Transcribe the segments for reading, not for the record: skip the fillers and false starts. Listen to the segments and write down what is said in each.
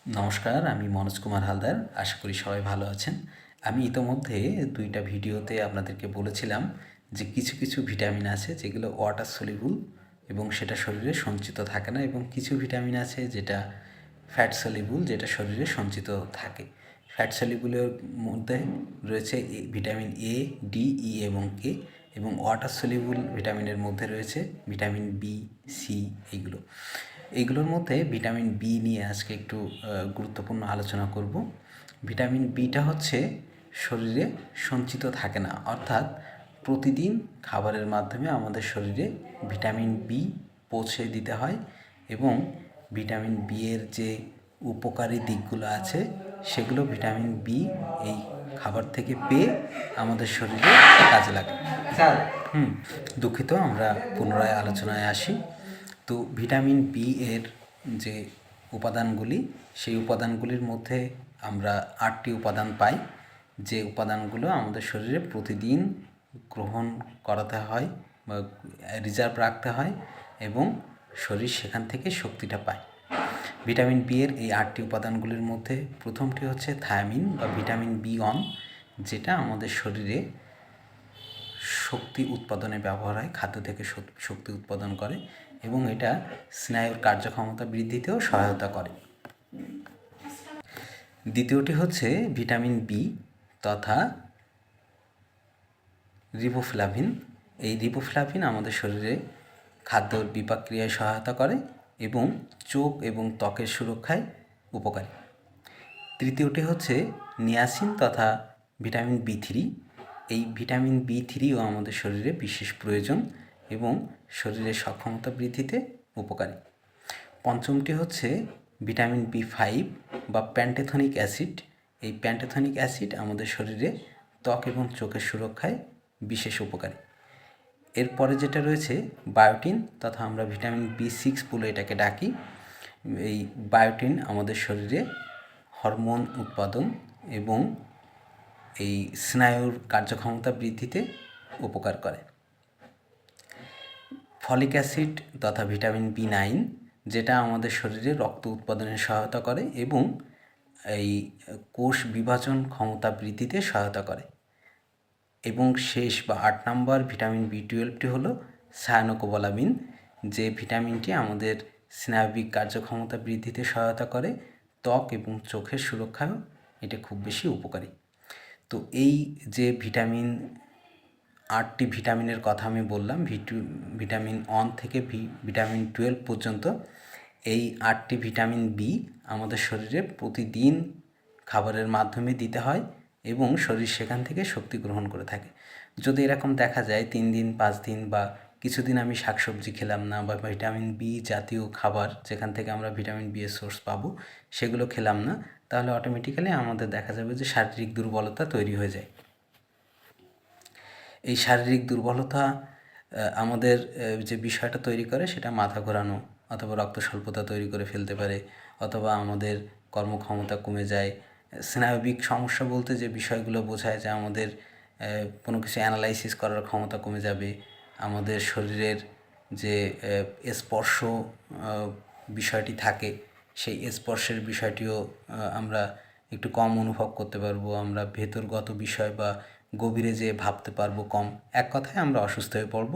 নমস্কার, আমি মনোজ কুমার হালদার। আশা করি সবাই ভালো আছেন। আমি ইতোমধ্যে ২টা ভিডিওতে আপনাদেরকে বলেছিলাম যে কিছু কিছু ভিটামিন আছে যেগুলো ওয়াটার সলিউবল এবং সেটা শরীরে সঞ্চিত থাকে না, এবং কিছু ভিটামিন আছে যেটা ফ্যাট সলিউবল, যেটা শরীরে সঞ্চিত থাকে। ফ্যাট সলিউবলের মধ্যে রয়েছে ভিটামিন এ, ডি, ই এবং কে, এবং ওয়াটার সলিউবল ভিটামিনের মধ্যে রয়েছে ভিটামিন বি, সি। এইগুলোর মধ্যে ভিটামিন বি নিয়ে আজকে একটু গুরুত্বপূর্ণ আলোচনা করব। ভিটামিন বিটা হচ্ছে শরীরে সঞ্চিত থাকে না, অর্থাৎ প্রতিদিন খাবারের মাধ্যমে আমাদের শরীরে ভিটামিন বি পৌঁছে দিতে হয়, এবং ভিটামিন বি এর যে উপকারী দিকগুলো আছে সেগুলো ভিটামিন বি এই খাবার থেকে পেয়ে আমাদের শরীরে কাজে লাগে। দুঃখিত, আমরা পুনরায় আলোচনায় আসি। তো ভিটামিন বি এর যে উপাদানগুলি, সেই উপাদানগুলির মধ্যে আমরা 8টি উপাদান পাই, যে উপাদানগুলো আমাদের শরীরে প্রতিদিন গ্রহণ করাতে হয় বা রিজার্ভ রাখতে হয়, এবং শরীর সেখান থেকে শক্তিটা পায়। ভিটামিন বি এর এই 8টি উপাদানগুলির মধ্যে প্রথমটি হচ্ছে থায়ামিন বা ভিটামিন বি1, যেটা আমাদের শরীরে শক্তি উৎপাদনে ব্যবহার হয়, খাদ্য থেকে শক্তি উৎপাদন করে, এবং এটা স্নায়ুর কার্যক্ষমতা বৃদ্ধিতেও সহায়তা করে। দ্বিতীয়টি হচ্ছে ভিটামিন বি তথা রিবোফ্লাভিন। এই রিবোফ্লাভিন আমাদের শরীরে খাদ্যর বিপাক ক্রিয়ায় সহায়তা করে এবং চোখ এবং ত্বকের সুরক্ষায় উপকারী। তৃতীয়টি হচ্ছে নিয়াসিন তথা ভিটামিন বি3। এই ভিটামিন বি3ও আমাদের শরীরে বিশেষ প্রয়োজন এবং শরীরের সক্ষমতা বৃদ্ধিতে উপকারী। পঞ্চমটি হচ্ছে ভিটামিন বি5 বা প্যান্টেথনিক অ্যাসিড। এই প্যান্টেথনিক অ্যাসিড আমাদের শরীরে ত্বক এবং চোখের সুরক্ষায় বিশেষ উপকারী। এরপরে যেটা রয়েছে বায়োটিন তথা আমরা ভিটামিন বি6 বলে এটাকে ডাকি। এই বায়োটিন আমাদের শরীরে হরমোন উৎপাদন এবং এই স্নায়ুর কার্যক্ষমতা বৃদ্ধিতে উপকার করে। ফলিক অ্যাসিড তথা ভিটামিন বি9, যেটা আমাদের শরীরে রক্ত উৎপাদনে সহায়তা করে এবং এই কোষ বিভাজন ক্ষমতা বৃদ্ধিতে সহায়তা করে। এবং শেষ বা 8 নম্বর ভিটামিন বি12টি হলো সায়ানোকোবালামিন, যে ভিটামিনটি আমাদের স্নায়বিক কার্যক্ষমতা বৃদ্ধিতে সহায়তা করে, ত্বক এবং চোখের সুরক্ষায়ও এটা খুব বেশি উপকারী। তো এই যে আটটি ভিটামিনের কথা আমি বললাম, ভিটামিন 1 থেকে ভিটামিন 12 পর্যন্ত, এই 8টি ভিটামিন বি আমাদের শরীরে প্রতিদিন খাবারের মাধ্যমে দিতে হয় এবং শরীর সেখান থেকে শক্তি গ্রহণ করে থাকে। যদি এরকম দেখা যায় 3 দিন 5 দিন বা কিছুদিন আমি শাকসবজি খেলাম না, বা ভিটামিন বি জাতীয় খাবার যেখান থেকে আমরা ভিটামিন বি এর সোর্স পাবো সেগুলো খেলাম না, তাহলে অটোমেটিক্যালি আমাদের দেখা যাবে যে শারীরিক দুর্বলতা তৈরি হয়ে যায়। এই শারীরিক দুর্বলতা আমাদের যে বিষয়টা তৈরি করে সেটা মাথা ঘোরানো অথবা রক্ত স্বল্পতা তৈরি করে ফেলতে পারে, অথবা আমাদের কর্মক্ষমতা কমে যায়। স্নায়বিক সমস্যা বলতে যে বিষয়গুলো বোঝায় যে আমাদের কোনো কিছু অ্যানালাইসিস করার ক্ষমতা কমে যাবে, আমাদের শরীরের যে স্পর্শ বিষয়টি থাকে সেই স্পর্শের বিষয়টিও আমরা একটু কম অনুভব করতে পারবো, আমরা ভেতরগত বিষয় বা গভীরে যেয়ে ভাবতে পারবো কম। এক কথায় আমরা অসুস্থ হয়ে পড়ব।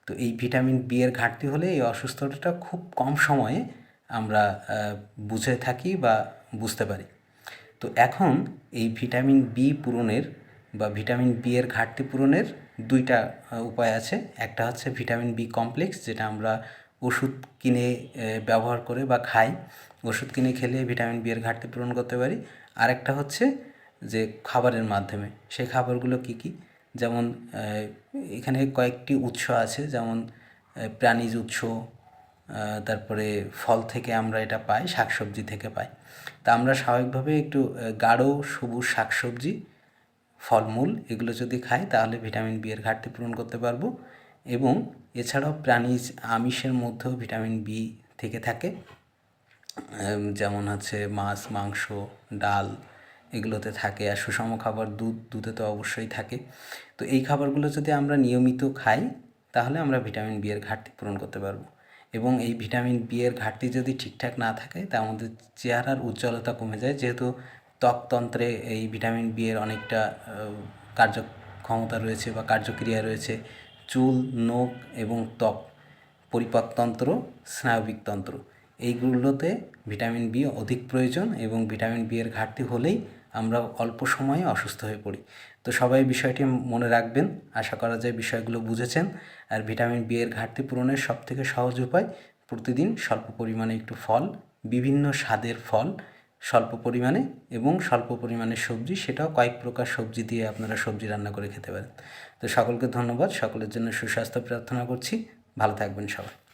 তো এই ভিটামিন বি এর ঘাটতি হলে এই অসুস্থতাটা খুব কম সময়ে আমরা বুঝে থাকি বা বুঝতে পারি। তো এখন এই ভিটামিন বি পূরণের বা ভিটামিন বি এর ঘাটতি পূরণের 2টা উপায় আছে। একটা হচ্ছে ভিটামিন বি কমপ্লেক্স, যেটা আমরা ওষুধ কিনে ব্যবহার করে বা খাই। ওষুধ কিনে খেলে ভিটামিন বি এর ঘাটতি পূরণ করতে পারি। আরেকটা হচ্ছে যে খাবারের মাধ্যমে। সেই খাবারগুলো কী কী? যেমন এখানে কয়েকটি উৎস আছে, যেমন প্রাণীজ উৎস, তারপরে ফল থেকে আমরা এটা পাই, শাকসবজি থেকে পাই। তা আমরা স্বাভাবিকভাবে একটু গাঢ় সবুজ শাকসবজি, ফলমূল এগুলো যদি খাই তাহলে ভিটামিন বি এর ঘাটতি পূরণ করতে পারবো। এবং এছাড়াও প্রাণীজ আমিষের মধ্যেও ভিটামিন বি থেকে থাকে, যেমন হচ্ছে মাছ, মাংস, ডাল এগুলোতে থাকে। আর সুষম খাবার দুধে তো অবশ্যই থাকে। তো এই খাবারগুলো যদি আমরা নিয়মিত খাই তাহলে আমরা ভিটামিন বি এর ঘাটতি পূরণ করতে পারবো। এবং এই ভিটামিন বি এর ঘাটতি যদি ঠিকঠাক না থাকে তা আমাদের চেহারার উজ্জ্বলতা কমে যায়, যেহেতু ত্বকতন্ত্রে এই ভিটামিন বি এর অনেকটা কার্যক্ষমতা রয়েছে বা কার্যক্রিয়া রয়েছে। চুল, নখ এবং ত্বক, পরিপাকতন্ত্র, স্নায়বিক তন্ত্র, এইগুলোতে ভিটামিন বি অধিক প্রয়োজন এবং ভিটামিন বি এর ঘাটতি হলেই আমরা অল্প সময়ে অসুস্থ হয়ে পড়ি। তো সবাই বিষয়টি মনে রাখবেন। আশা করা যায় বিষয়গুলো বুঝেছেন। আর ভিটামিন বি এর ঘাটতি পূরণের সবথেকে সহজ উপায় প্রতিদিন স্বল্প পরিমাণে একটু ফল, বিভিন্ন স্বাদের ফল, স্বল্প পরিমাণে এবং স্বল্প পরিমাণের সবজি, সেটাও কয়েক প্রকার সবজি দিয়ে আপনারা সবজি রান্না করে খেতে পারেন। তো সকলকে ধন্যবাদ। সকলের জন্য সুস্বাস্থ্য প্রার্থনা করছি। ভালো থাকবেন সবাই।